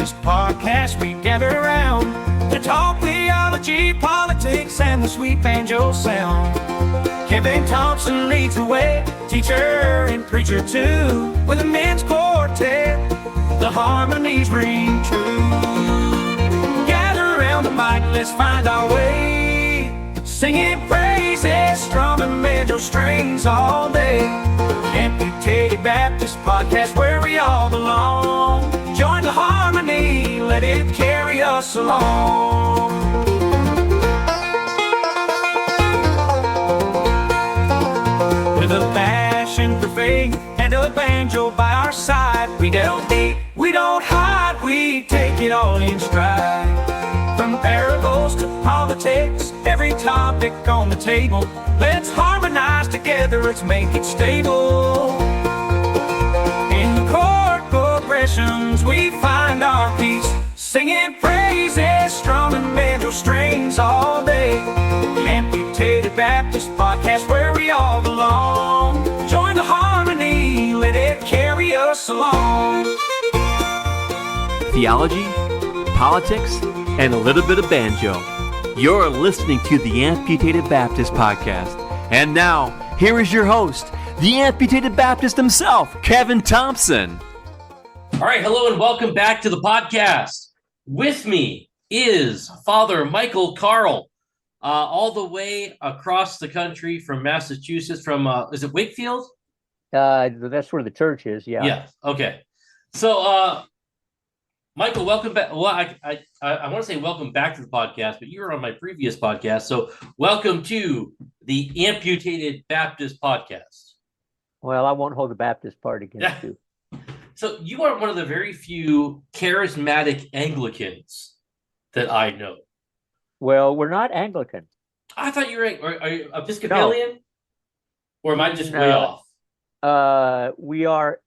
Baptist podcast. We gather around to talk theology, politics, and the sweet banjo sound. Kevin Thompson leads the way, teacher and preacher too. With a men's quartet, the harmonies ring true. Gather around the mic, let's find our way, singing praises, strumming banjo strings all day. Amputated Baptist podcast, where we all belong. Join the harmony, let it carry us along. With a passion for faith and a banjo by our side, we don't deep, we don't hide, we take it all in stride. From parables to politics, every topic on the table, let's harmonize together, let's make it stable. In the chord progressions we find our peace, singing praises, strumming banjo strings all day. Amputated Baptist podcast, where we all belong. Join the harmony, let it carry us along. Theology, politics, and a little bit of banjo. You're listening to the Amputated Baptist podcast. And now, here is your host, the Amputated Baptist himself, Kevin Thompson. All right, hello and welcome back to the podcast. With me is Father Michael Carl, all the way across the country from Massachusetts, from, is it Wakefield? That's where the church is, yeah. Yeah, okay. So, Michael, welcome back. Well, I want to say welcome back to the podcast, but you were on my previous podcast, so welcome to the Amputated Baptist podcast. Well, I won't hold the Baptist part against you. So you are one of the very few charismatic Anglicans that I know. Well, we're not Anglican. I thought you were. Are you Episcopalian? No. Or am I just way off? We are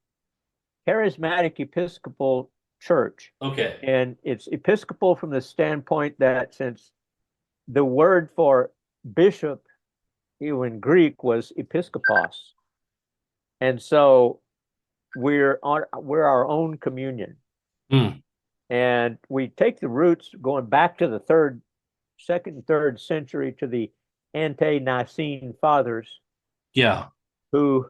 Charismatic Episcopal Church. Okay. And it's Episcopal from the standpoint that since the word for bishop in Greek was episkopos, and so we're our own communion. And we take the roots going back to the second and third century to the ante-Nicene fathers. Yeah. Who,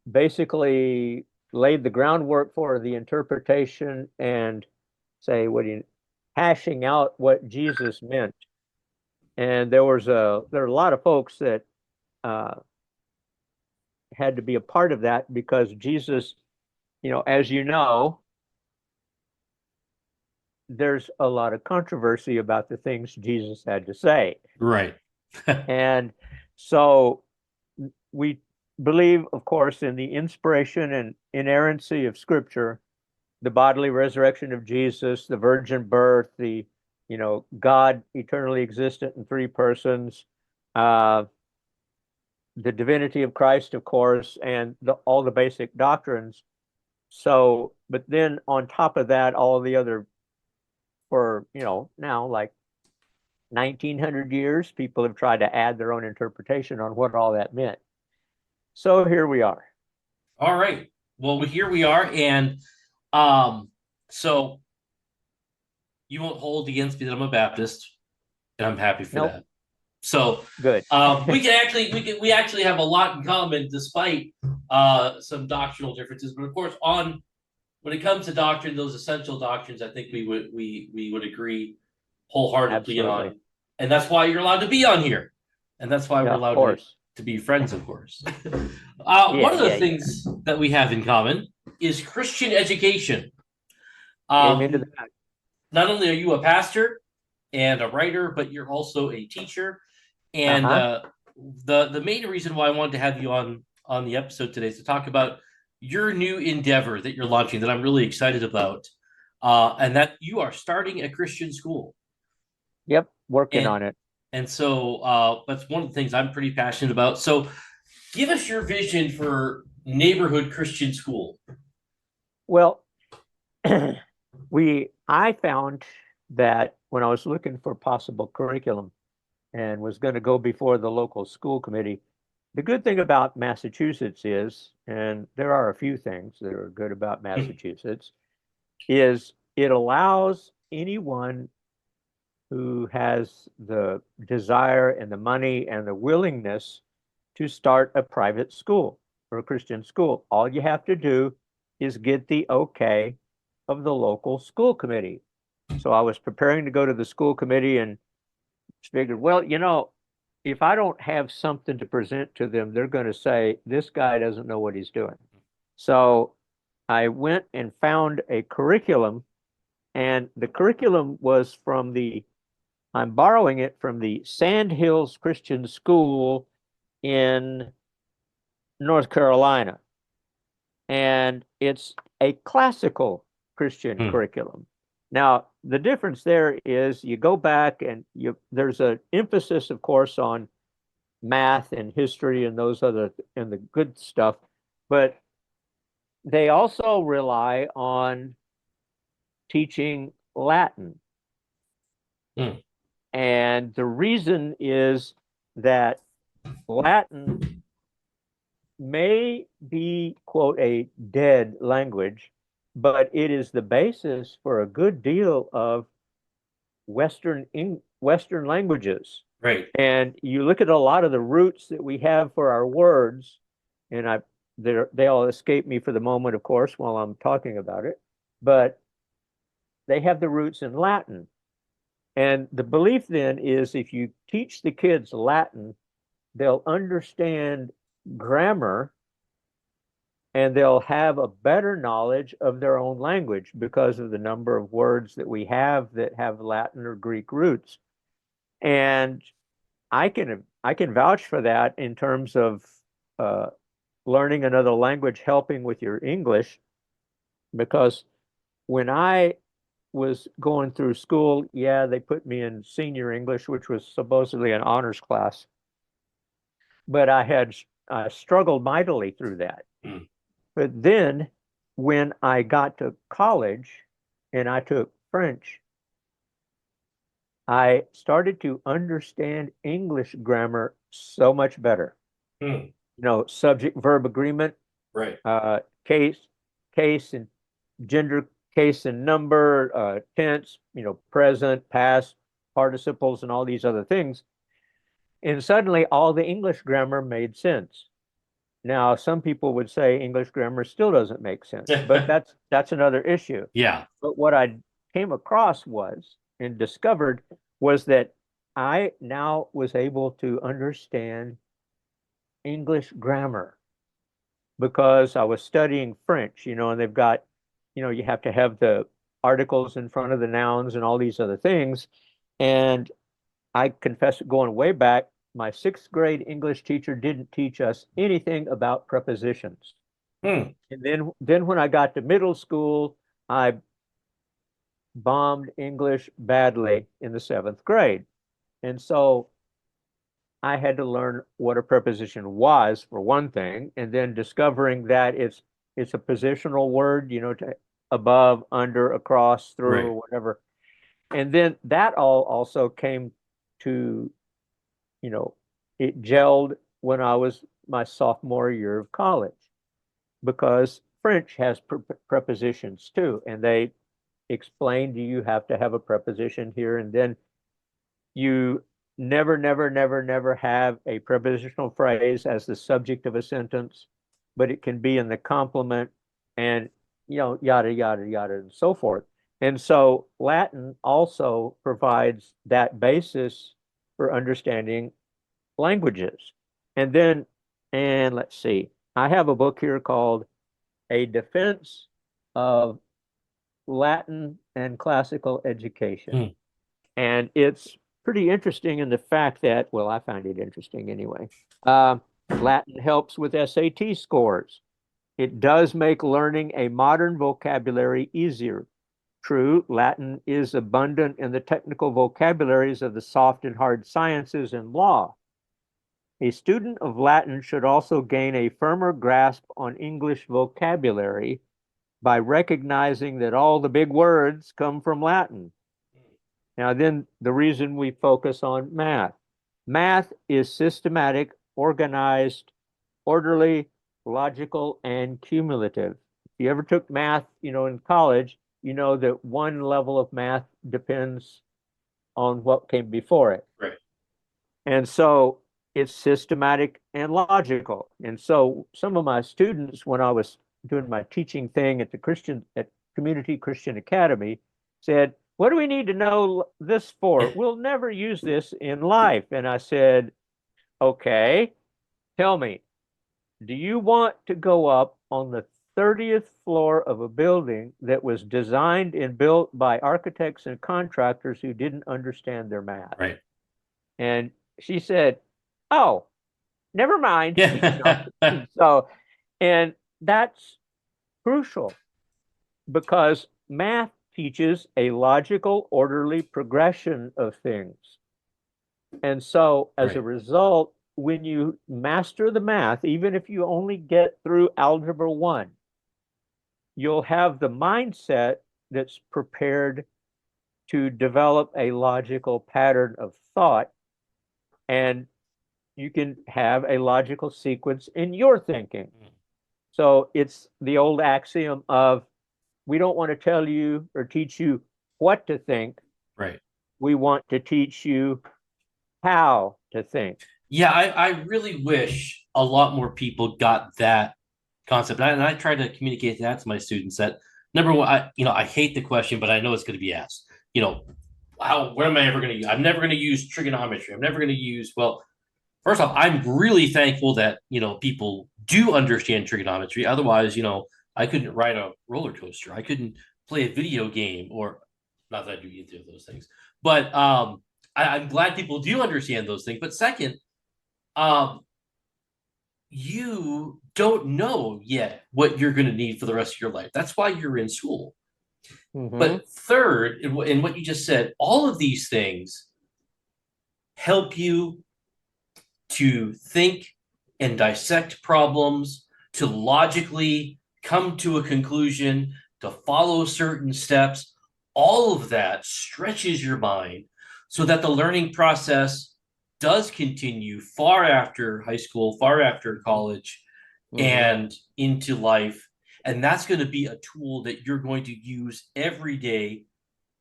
basically laid the groundwork for the interpretation and hashing out what Jesus meant. And there are a lot of folks that had to be a part of that because Jesus, as you know, there's a lot of controversy about the things Jesus had to say. Right. And so we believe, of course, in the inspiration and inerrancy of Scripture, the bodily resurrection of Jesus, the virgin birth, the God eternally existent in three persons, the divinity of Christ, of course, and all the basic doctrines. So, but then on top of that, all the other, for now like 1900 years, people have tried to add their own interpretation on what all that meant. So here we are. All right. Well, here we are. And so you won't hold against me that I'm a Baptist, and I'm happy for that. So good. we actually have a lot in common despite some doctrinal differences. But of course, when it comes to doctrine, those essential doctrines, I think we would agree wholeheartedly on. And that's why you're allowed to be on here. And that's why we're allowed to be friends, of course. One of the things that we have in common is Christian education. Amen to that. Not only are you a pastor and a writer, but you're also a teacher. And the main reason why I wanted to have you on the episode today is to talk about your new endeavor that you're launching that I'm really excited about, and that you are starting a Christian school. Yep, working on it. And so that's one of the things I'm pretty passionate about. So give us your vision for neighborhood Christian school. Well, I found that when I was looking for possible curriculum and was going to go before the local school committee, the good thing about Massachusetts is, and there are a few things that are good about Massachusetts, is it allows anyone who has the desire and the money and the willingness to start a private school or a Christian school. All you have to do is get the okay of the local school committee. So I was preparing to go to the school committee and figured, well, if I don't have something to present to them, they're going to say, this guy doesn't know what he's doing. So I went and found a curriculum, and the curriculum was I'm borrowing it from the Sand Hills Christian School in North Carolina. And it's a classical Christian curriculum. Now, the difference there is you go back and there's an emphasis, of course, on math and history and and the good stuff, but they also rely on teaching Latin. And the reason is that Latin may be, quote, a dead language, but it is the basis for a good deal of Western languages. Right. And you look at a lot of the roots that we have for our words, and they all escape me for the moment, of course, while I'm talking about it, but they have the roots in Latin. And the belief then is if you teach the kids Latin, they'll understand grammar and they'll have a better knowledge of their own language because of the number of words that we have that have Latin or Greek roots. And I can vouch for that in terms of learning another language, helping with your English, because when I was going through school, they put me in senior English, which was supposedly an honors class. But I had struggled mightily through that. But then when I got to college and I took French, I started to understand English grammar so much better. Subject verb agreement, Right. Case and gender, case and number, tense, present, past, participles, and all these other things. And suddenly all the English grammar made sense. Now, some people would say English grammar still doesn't make sense, but that's another issue. Yeah. But what I came across and discovered was that I now was able to understand English grammar because I was studying French, and they've got, you have to have the articles in front of the nouns and all these other things. And I confess, going way back, my 6th grade English teacher didn't teach us anything about prepositions. And then when I got to middle school, I bombed English badly in the 7th grade. And so I had to learn what a preposition was, for one thing, and then discovering that it's a positional word, to above, under, across, through, Right. or whatever. And then that all also came to, it gelled when I was my sophomore year of college, because French has prepositions too, and they explain, do you have to have a preposition here? And then you never have a prepositional phrase as the subject of a sentence, but it can be in the complement and, yada, yada, yada, and so forth. And so Latin also provides that basis for understanding languages. And let's see, I have a book here called A Defense of Latin and Classical Education. And it's pretty interesting in the fact that, well, I find it interesting anyway. Latin helps with SAT scores. It does make learning a modern vocabulary easier. True, Latin is abundant in the technical vocabularies of the soft and hard sciences and law. A student of Latin should also gain a firmer grasp on English vocabulary by recognizing that all the big words come from Latin. Now, then the reason we focus on math. Math is systematic, organized, orderly, logical, and cumulative. If you ever took math, in college, you know that one level of math depends on what came before it. Right. And so it's systematic and logical. And so some of my students, when I was doing my teaching thing at Community Christian Academy, said, "What do we need to know this for? We'll never use this in life." And I said, "Okay, tell me, do you want to go up on the 30th floor of a building that was designed and built by architects and contractors who didn't understand their math?" Right. And she said, "Oh, never mind." Yeah. So, and that's crucial because math teaches a logical, orderly progression of things. And so, as a Right. result, when you master the math, even if you only get through Algebra 1, you'll have the mindset that's prepared to develop a logical pattern of thought, and you can have a logical sequence in your thinking. So it's the old axiom of we don't want to tell you or teach you what to think. Right. We want to teach you how to think. Yeah, I really wish a lot more people got that concept. And I try to communicate that to my students that number one, I hate the question, but I know it's going to be asked. Where am I ever going to use? I'm never going to use trigonometry. I'm never going to use, well, first off, I'm really thankful that, people do understand trigonometry. Otherwise, I couldn't ride a roller coaster. I couldn't play a video game, or not that I do either of those things. But I'm glad people do understand those things. But second, you don't know yet what you're going to need for the rest of your life. That's why you're in school. Mhm. But third, in what you just said, all of these things help you to think and dissect problems, to logically come to a conclusion, to follow certain steps. All of that stretches your mind so that the learning process does continue far after high school, far after college, Mhm. and into life. And that's going to be a tool that you're going to use every day.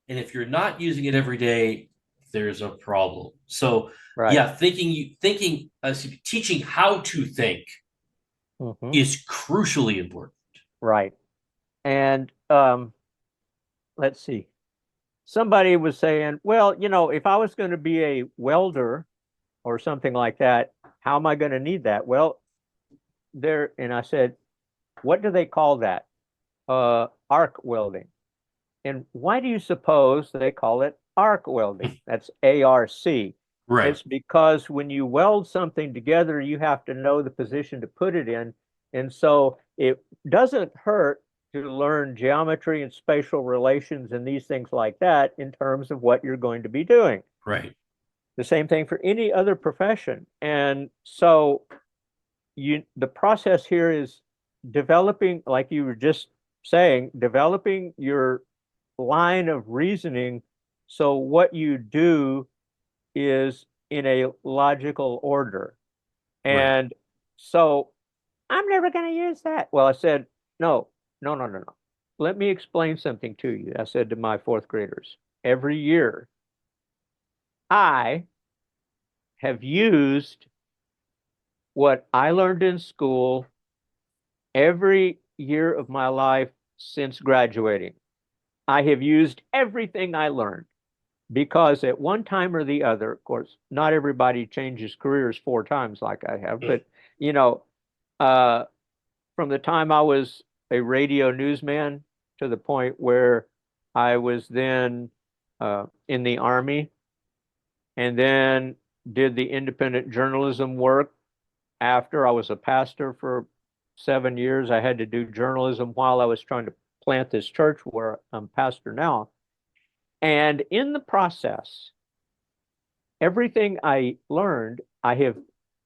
And if you're not using it every day, there's a problem. So Right. yeah, teaching how to think Mhm. is crucially important. Right. And let's see. Somebody was saying, well, if I was going to be a welder or something like that, how am I going to need that? Well, and I said, what do they call that? Arc welding. And why do you suppose they call it arc welding? That's ARC. Right. It's because when you weld something together, you have to know the position to put it in. And so it doesn't hurt to learn geometry and spatial relations and these things like that in terms of what you're going to be doing. Right. The same thing for any other profession. And so the process here is developing, like you were just saying, developing your line of reasoning so what you do is in a logical order. And so I'm never going to use that. Well, I said, no. Let me explain something to you. I said to my fourth graders, every year I have used what I learned in school every year of my life since graduating. I have used everything I learned because at one time or the other, of course, not everybody changes careers 4 times like I have, but from the time I was a radio newsman to the point where I was then in the Army and then did the independent journalism work after I was a pastor for 7 years. I had to do journalism while I was trying to plant this church where I'm pastor now. And in the process, everything I learned, I have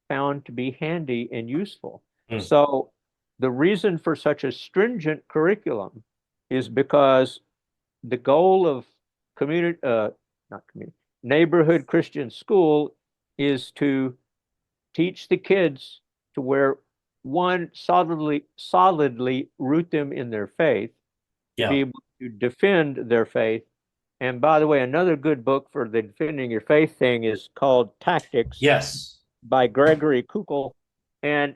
found to be handy and useful. So the reason for such a stringent curriculum is because the goal of neighborhood Christian school is to teach the kids to where one solidly root them in their faith, Yeah. be able to defend their faith. And by the way, another good book for the defending your faith thing is called Tactics Yes. by Gregory Kukul, and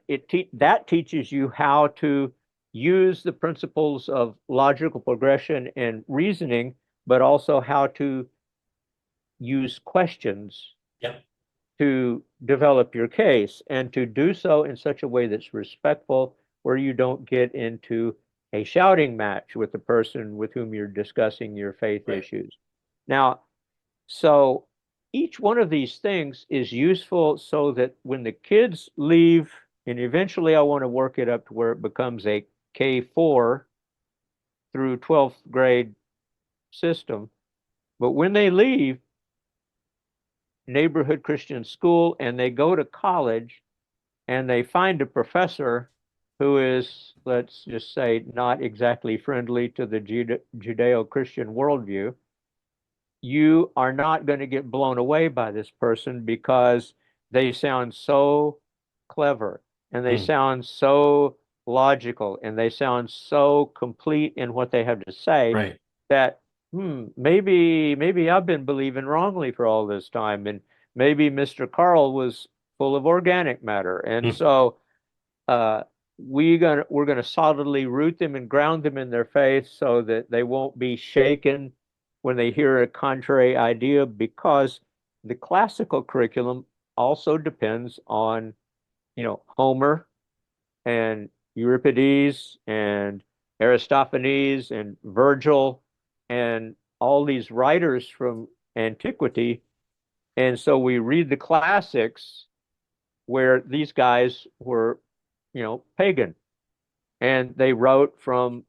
that teaches you how to use the principles of logical progression and reasoning, but also how to use questions Yep. to develop your case and to do so in such a way that's respectful, where you don't get into a shouting match with the person with whom you're discussing your faith Right. issues. Now, so each one of these things is useful so that when the kids leave, and eventually I want to work it up to where it becomes a K4 through 12th grade system. But when they leave neighborhood Christian school and they go to college and they find a professor who is, let's just say, not exactly friendly to the Judeo-Christian worldview, you are not going to get blown away by this person because they sound so clever and they Mm. sound so logical and they sound so complete in what they have to say Right. that maybe I've been believing wrongly for all this time, and maybe Mr. Carl was full of organic matter. And Mm. so we're gonna solidly root them and ground them in their faith so that they won't be shaken when they hear a contrary idea, because the classical curriculum also depends on, Homer and Euripides and Aristophanes and Virgil and all these writers from antiquity. And so we read the classics where these guys were, pagan. And they wrote from,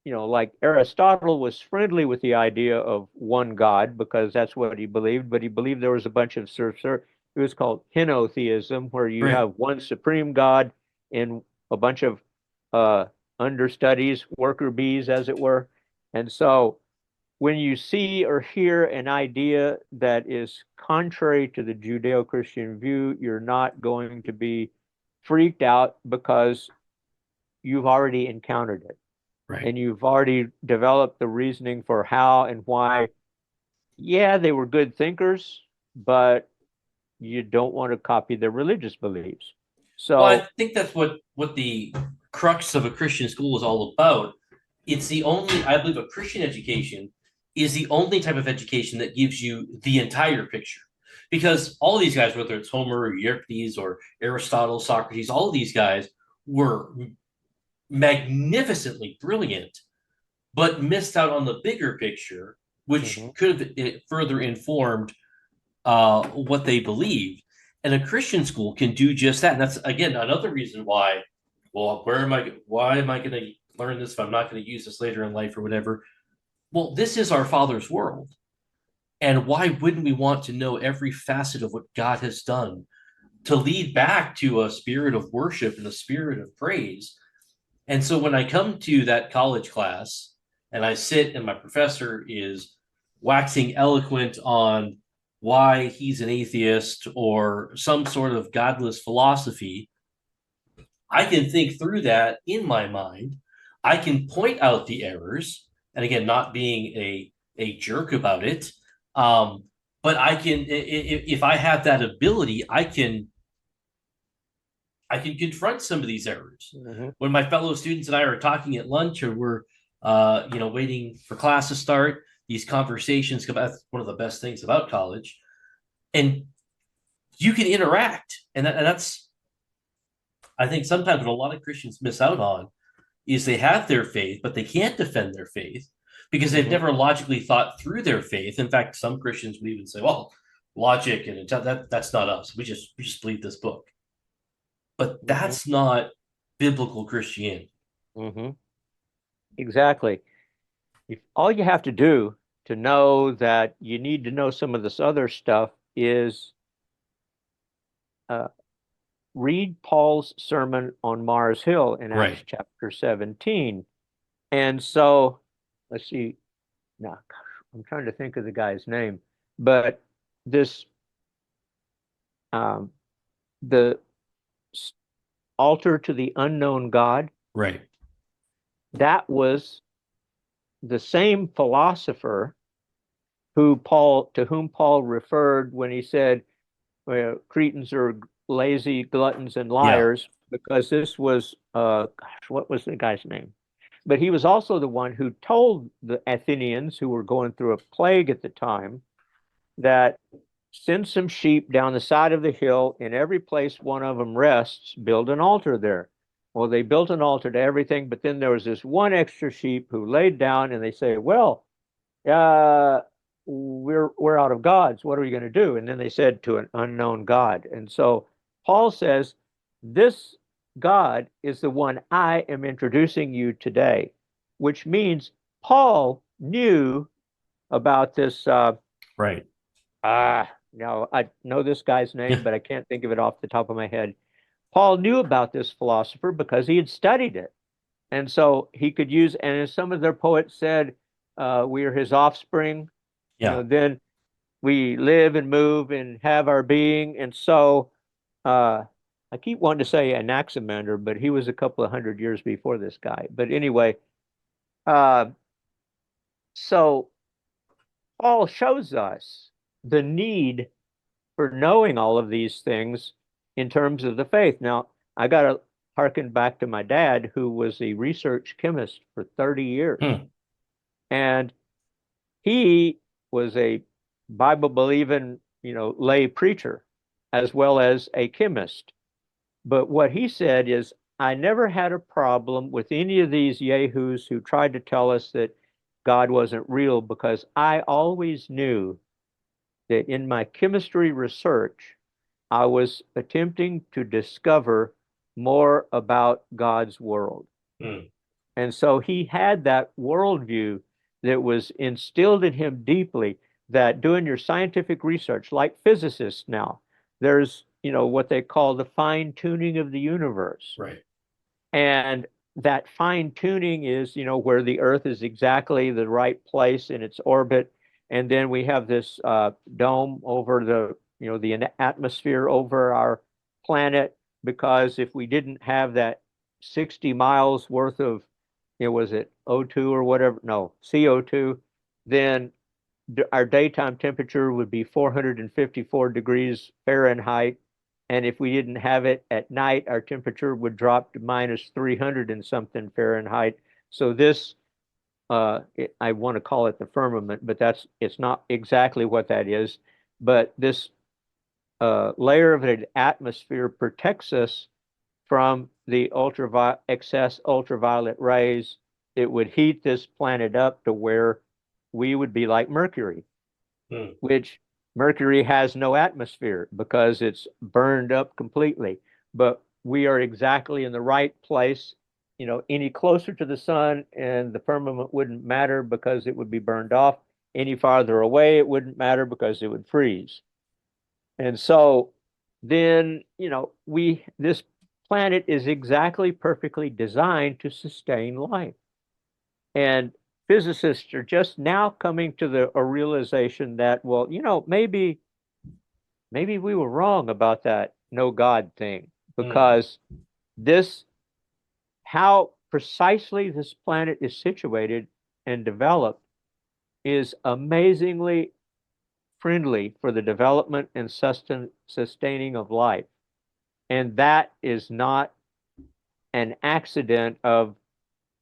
like Aristotle was friendly with the idea of one God because that's what he believed, but he believed there was a bunch of it was called henotheism, where you Right. have one supreme God and a bunch of understudies, worker bees, as it were. And so when you see or hear an idea that is contrary to the Judeo-Christian view, you're not going to be freaked out because you've already encountered it. Right. And you've already developed the reasoning for how and why. Yeah, they were good thinkers, but you don't want to copy their religious beliefs. Well, I So, think that's what the crux of a Christian school is all about. It's the only, I believe, a Christian education is the only type of education that gives you the entire picture. Because all these guys, whether it's Homer or Euripides or Aristotle, Socrates, all of these guys were magnificently brilliant, but missed out on the bigger picture, which could have further informed what they believed. And a Christian school can do just that. And that's, again, another reason why, well, why am I going to learn this if I'm not going to use this later in life or whatever? Well, this is our Father's world. And why wouldn't we want to know every facet of what God has done to lead back to a spirit of worship and a spirit of praise? And so when I come to that college class and I sit and my professor is waxing eloquent on why he's an atheist or some sort of godless philosophy, I can think through that in my mind. I can point out the errors, and again, not being a jerk about it. But I can, if I have that ability, I can confront some of these errors. When my fellow students and I are talking at lunch, or we're waiting for class to start, these conversations come. That's one of the best things about college, and you can interact, and that's, I think, sometimes what a lot of Christians miss out on is they have their faith, but they can't defend their faith because they've never logically thought through their faith. In fact, some Christians would even say, "Well, logic and that's not us. We just believe this book." But that's not biblical Christianity. Exactly. All you have to do to know that you need to know some of this other stuff is read Paul's sermon on Mars Hill in Right. Acts chapter 17. And so, let's see. Now, I'm trying to think of the guy's name, but this, the altar to the unknown God, Right. that was the same philosopher to whom Paul referred when he said, well, Cretans are lazy gluttons and liars, because this was gosh, what was the guy's name? But he was also the one who told the Athenians, who were going through a plague at the time, that send some sheep down the side of the hill. In every place one of them rests, build an altar there. Well, they built an altar to everything, but then there was this one extra sheep who laid down, and they say, well, we're out of gods. What are we going to do? And then they said, to an unknown God. And so Paul says, this God is the one I am introducing you today, which means Paul knew about this. Right. Now I know this guy's name, but I can't think of it off the top of my head. Paul knew about this philosopher because he had studied it. And so he could use, and as some of their poets said, we are his offspring. Yeah. Then we live and move and have our being. And so I keep wanting to say Anaximander, but he was a couple of hundred years before this guy. But anyway, so Paul shows us the need for knowing all of these things in terms of the faith. Now, I got to harken back to my dad, who was a research chemist for 30 years. And he was a Bible-believing, lay preacher, as well as a chemist. But what he said is, I never had a problem with any of these yahoos who tried to tell us that God wasn't real, because I always knew that in my chemistry research, I was attempting to discover more about God's world. And so he had that worldview that was instilled in him deeply, that doing your scientific research, like physicists now, there's, what they call the fine tuning of the universe. Right. And that fine tuning is, where the Earth is exactly the right place in its orbit. And then we have this dome over the atmosphere over our planet, because if we didn't have that 60 miles worth of, was it O2 or whatever? No, CO2, then our daytime temperature would be 454 degrees Fahrenheit. And if we didn't have it at night, our temperature would drop to minus 300 and something Fahrenheit. So this, I want to call it the firmament, but it's not exactly what that is. But this layer of an atmosphere protects us from the excess ultraviolet rays. It would heat this planet up to where we would be like Mercury, which Mercury has no atmosphere because it's burned up completely. But we are exactly in the right place. Any closer to the sun and the firmament wouldn't matter because it would be burned off. Any farther away, it wouldn't matter because it would freeze. And so then, this planet is exactly perfectly designed to sustain life. And physicists are just now coming to a realization that, well, maybe we were wrong about that no God thing, because how precisely this planet is situated and developed is amazingly friendly for the development and sustaining of life. And that is not an accident of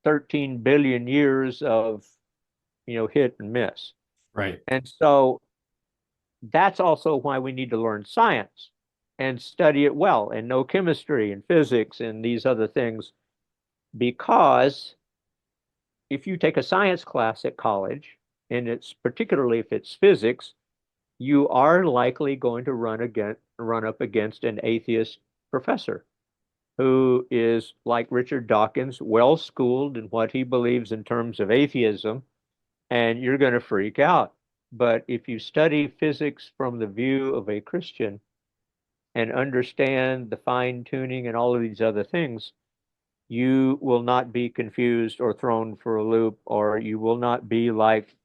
13 billion years of, hit and miss. Right. And so that's also why we need to learn science and study it well, and know chemistry and physics and these other things. Because if you take a science class at college, and it's particularly if it's physics, you are likely going to run up against an atheist professor who is, like Richard Dawkins, well-schooled in what he believes in terms of atheism, and you're going to freak out. But if you study physics from the view of a Christian and understand the fine-tuning and all of these other things, you will not be confused or thrown for a loop, or you will not be like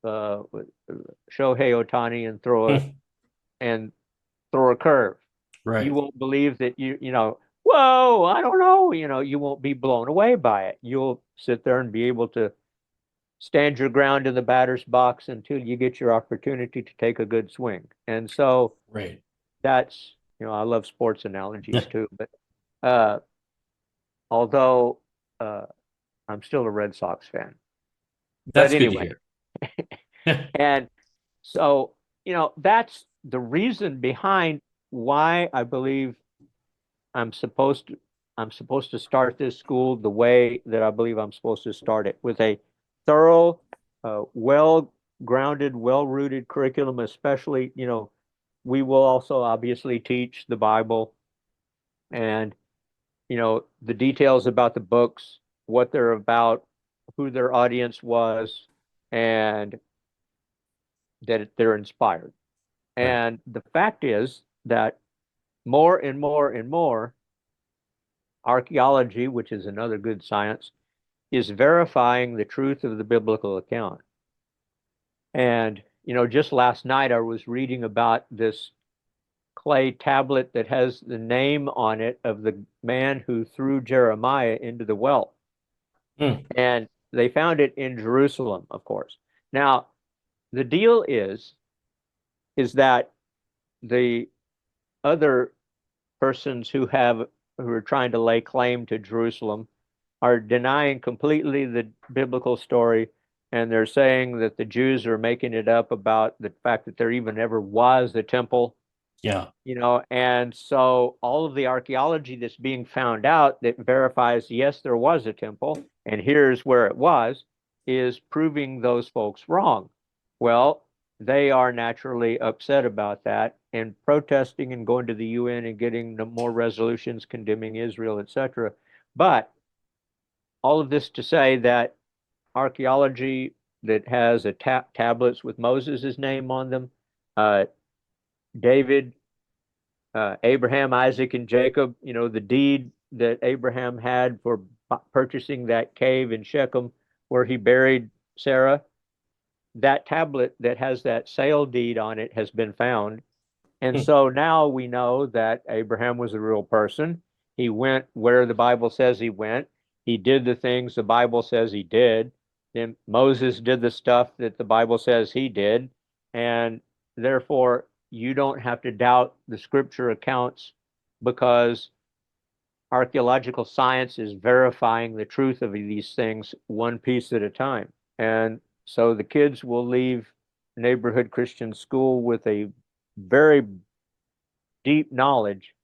Shohei Ohtani and throw a curve. Right. You won't believe that whoa, I don't know, you won't be blown away by it. You'll sit there and be able to stand your ground in the batter's box until you get your opportunity to take a good swing. And so Right. that's, I love sports analogies too, but uh, although uh, I'm still a Red Sox fan. But That's good to anyway, hear. and so, that's the reason behind why I believe I'm supposed to start this school the way that I believe I'm supposed to start it, with a thorough, well-grounded, well-rooted curriculum, especially, we will also obviously teach the Bible and, the details about the books, what they're about, who their audience was, and that they're inspired. Right. And the fact is that more and more and more archaeology, which is another good science, is verifying the truth of the biblical account. And, just last night I was reading about this clay tablet that has the name on it of the man who threw Jeremiah into the well. Hmm. And they found it in Jerusalem, of course. Now, the deal is that the other persons who are trying to lay claim to Jerusalem are denying completely the biblical story, and they're saying that the Jews are making it up about the fact that there even ever was a temple. Yeah. And so all of the archaeology that's being found out that verifies, yes, there was a temple, and here's where it was, is proving those folks wrong. Well, they are naturally upset about that and protesting and going to the UN and getting more resolutions condemning Israel, etc. But all of this to say that archaeology that has tablets with Moses' name on them, David, Abraham, Isaac, and Jacob, the deed that Abraham had for purchasing that cave in Shechem where he buried Sarah, that tablet that has that sale deed on it has been found. And so now we know that Abraham was a real person. He went where the Bible says he went. He did the things the Bible says he did. Then Moses did the stuff that the Bible says he did. And therefore, you don't have to doubt the scripture accounts, because archaeological science is verifying the truth of these things one piece at a time. And so the kids will leave neighborhood Christian school with a very deep knowledge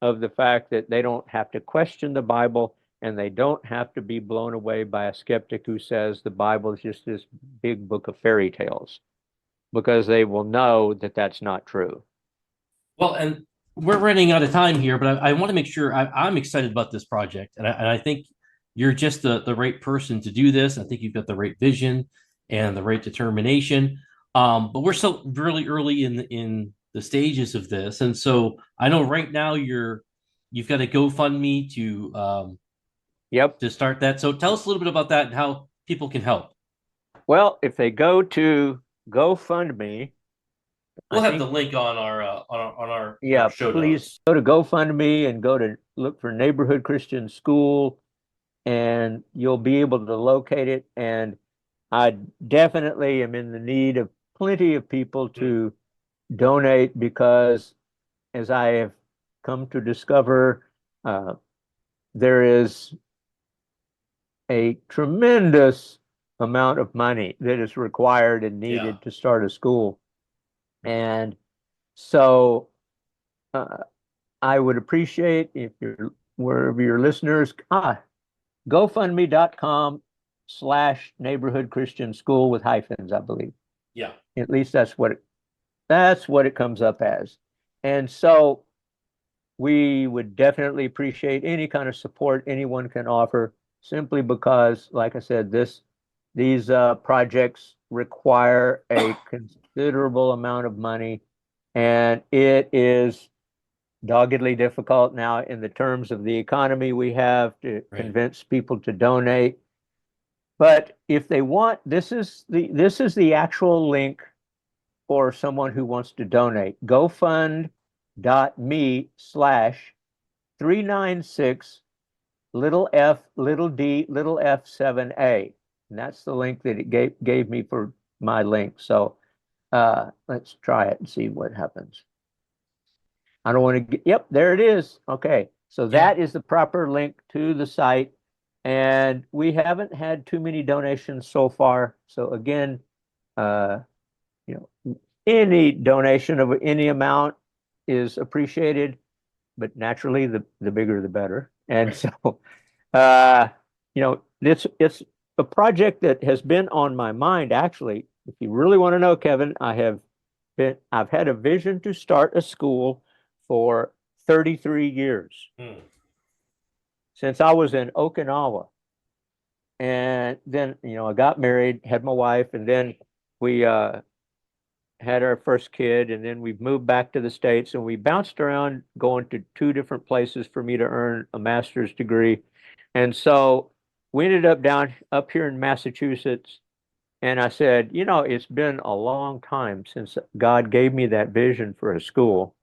of the fact that they don't have to question the Bible, and they don't have to be blown away by a skeptic who says the Bible is just this big book of fairy tales, because they will know that that's not true. Well, and we're running out of time here, but I want to make sure I'm excited about this project, and I think you're just the right person to do this. I think you've got the right vision and the right determination. But we're still really early in the stages of this, and so I know right now you've got a GoFundMe to start that. So tell us a little bit about that and how people can help. Well, if they go to GoFundMe, We'll have the link on our show please notes. go to GoFundMe and go to look for Neighborhood Christian School, and you'll be able to locate it. And I definitely am in the need of plenty of people to donate, because as I have come to discover, there is a tremendous amount of money that is required and needed to start a school. And so I would appreciate if wherever your listeners, GoFundMe.com/neighborhood Christian school with hyphens, I believe. Yeah. At least that's what it comes up as. And so we would definitely appreciate any kind of support anyone can offer, simply because, like I said, these projects require a considerable amount of money, and it is doggedly difficult now in the terms of the economy we have to convince people to donate. But if they want, this is the actual link for someone who wants to donate. GoFund.me/396 little f little d little f 7a. And that's the link that it gave me for my link. So let's try it and see what happens. I don't want to get, yep, there it is. Okay. So that is the proper link to the site. And we haven't had too many donations so far. So again, any donation of any amount is appreciated, but naturally the bigger the better. And so, it's a project that has been on my mind. Actually, if you really want to know, Kevin, I've had a vision to start a school for 33 years. Since I was in Okinawa. And then, I got married, had my wife, and then we had our first kid, and then we moved back to the States, and we bounced around going to 2 different places for me to earn a master's degree. And so we ended up here in Massachusetts, and I said, it's been a long time since God gave me that vision for a school.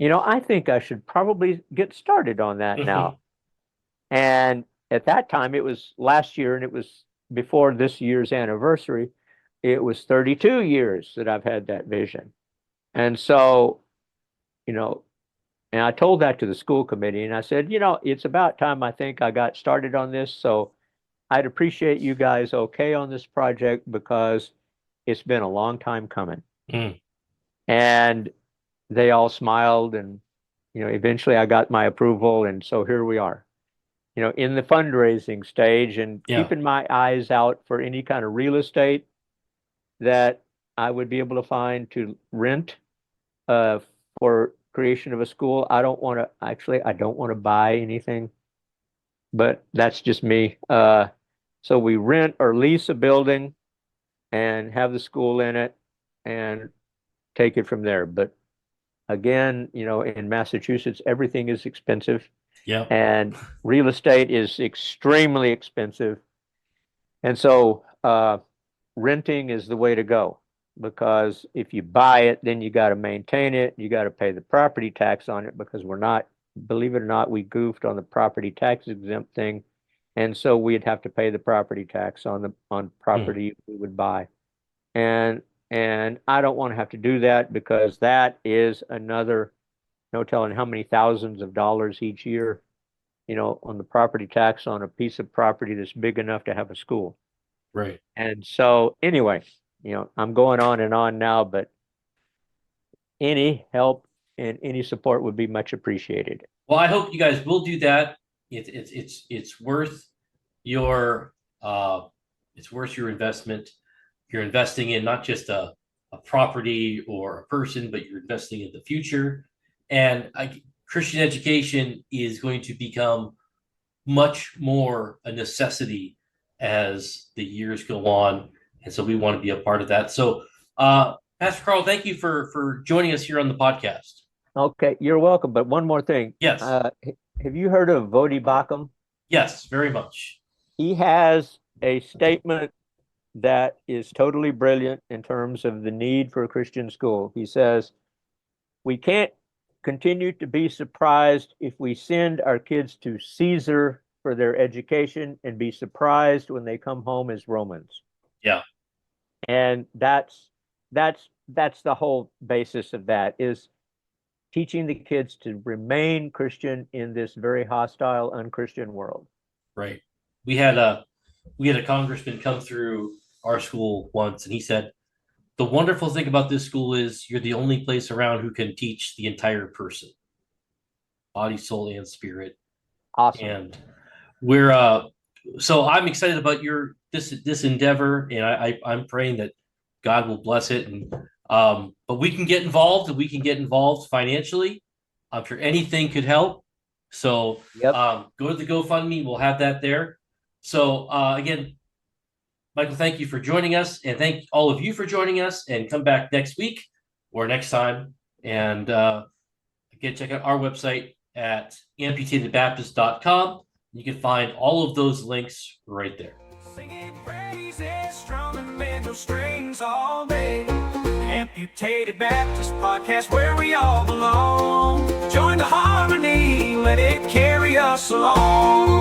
I think I should probably get started on that now. And at that time, it was last year, and it was before this year's anniversary. It was 32 years that I've had that vision. And so, and I told that to the school committee, and I said, it's about time I think I got started on this. So I'd appreciate you guys okay on this project, because it's been a long time coming. And they all smiled, and, eventually I got my approval. And so here we are, in the fundraising stage, and keeping my eyes out for any kind of real estate that I would be able to find to rent for creation of a school. I don't want to buy anything, but that's just me. So we rent or lease a building and have the school in it and take it from there. But again, in Massachusetts, everything is expensive. Yeah. And real estate is extremely expensive. And so renting is the way to go, because if you buy it, then you got to maintain it. You got to pay the property tax on it, because believe it or not, we goofed on the property tax exempt thing. And so we'd have to pay the property tax on property we would buy. And I don't want to have to do that, because that is another, no telling how many thousands of dollars each year, on the property tax on a piece of property that's big enough to have a school. Right. And so anyway, I'm going on and on now, but any help and any support would be much appreciated. Well, I hope you guys will do that. It's worth your investment. You're investing in not just a property or a person, but you're investing in the future. And Christian education is going to become much more a necessity as the years go on. And so we want to be a part of that. So, Pastor Carl, thank you for joining us here on the podcast. Okay, you're welcome. But one more thing. Yes. Have you heard of Voddie Baucham? Yes, very much. He has a statement that is totally brilliant in terms of the need for a Christian school. He says, we can't continue to be surprised if we send our kids to Caesar for their education and be surprised when they come home as Romans. Yeah. And that's the whole basis of that, is teaching the kids to remain Christian in this very hostile, unchristian world. Right. We had a congressman come through our school once, and he said, the wonderful thing about this school is you're the only place around who can teach the entire person, body, soul, and spirit. Awesome. And we're so I'm excited about this endeavor, and I'm praying that God will bless it. And but we can get involved, and we can get involved financially. I'm sure anything could help. So go to the GoFundMe. We'll have that there. So again, Michael, thank you for joining us, and thank all of you for joining us, and come back next week or next time. And again, check out our website at amputedbaptist.com. You can find all of those links right there. Singing praises, strumming banjo strings all day. Amputated Baptist Podcast, where we all belong. Join the harmony, let it carry us along.